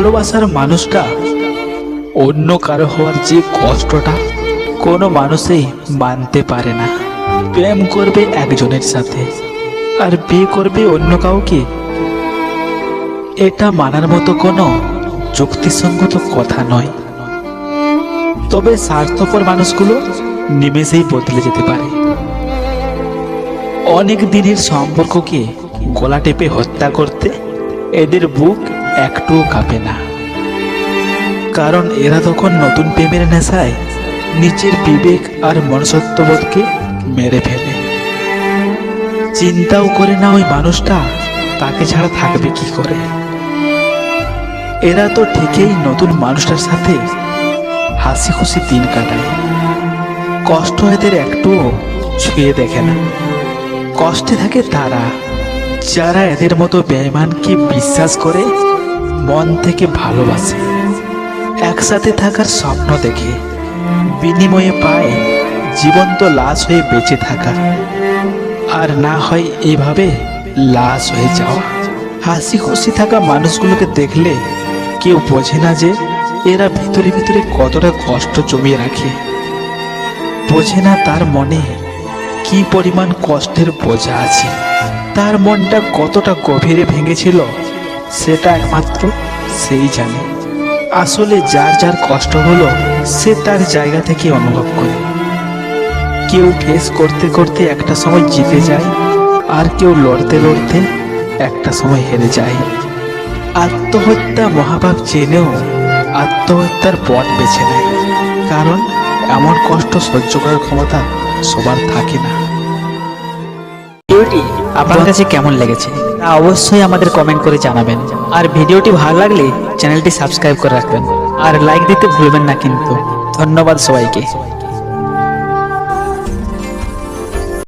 ভালোবাসার মানুষটা অন্য কারো হওয়ার যে কষ্টটা কোনো মানুষই মানতে পারে না। প্রেম করবে একজনের সাথে আর বিয়ে করবে অন্য কাউকে, এটা মানার মতো কোনো যুক্তিসঙ্গত কথা নয়। তবে স্বার্থপর মানুষগুলো নিমেষেই বদলে যেতে পারে। অনেক দিনের সম্পর্ককে গলা টেপে হত্যা করতে এদের বুক একটুও কাঁপে না, কারণ এরা তখন নতুন প্রেমের নেশায় নিজের বিবেক আর মনুষ্যত্ববোধকে মেরে ফেলে। চিন্তাও করে না ওই মানুষটা তাকে ছাড়া থাকবে কি করে। এরা তো ঠিকই নতুন মানুষটার সাথে হাসি খুশি দিন কাটায়, কষ্ট এদের একটুও ছুঁয়ে দেখে না। কষ্টে থাকে তারা যারা এদের মতো বেঈমানকে বিশ্বাস করে, মন থেকে ভালোবাসে, একসাথে থাকার স্বপ্ন দেখে, বিনিময়ে পায় জীবন্ত লাশ হয়ে বেঁচে থাকা, আর না হয় এইভাবে লাশ হয়ে যাওয়া। হাসি খুশি থাকা মানুষগুলোকে দেখলে কেউ বোঝে না যে এরা ভিতরে ভিতরে কতটা কষ্ট জমিয়ে রাখে। বোঝে না তার মনে কি পরিমাণ কষ্টের বোঝা আছে, তার মনটা কতটা গভীরে ভেঙেছিল সেটা একমাত্র সেই জানে। আসলে যার যার কষ্ট হলো সে তার জায়গা থেকে অনুভব করে। কেউ ফেস করতে করতে একটা সময় জিতে যায়, আর কেউ লড়তে লড়তে একটা সময় হেরে যায়। আত্মহত্যা মহাপাপ জেনেও আত্মহত্যার পথ বেছে নেয়, কারণ এমন কষ্ট সহ্য করার ক্ষমতা সবার থাকে না। ভিডিওটি আপনার কাছে কেমন লেগেছে তা অবশ্যই আমাদের কমেন্ট করে জানাবেন, আর ভিডিওটি ভালো লাগলে চ্যানেলটি সাবস্ক্রাইব করে রাখবেন, আর লাইক দিতে ভুলবেন না কিন্তু। ধন্যবাদ সবাইকে।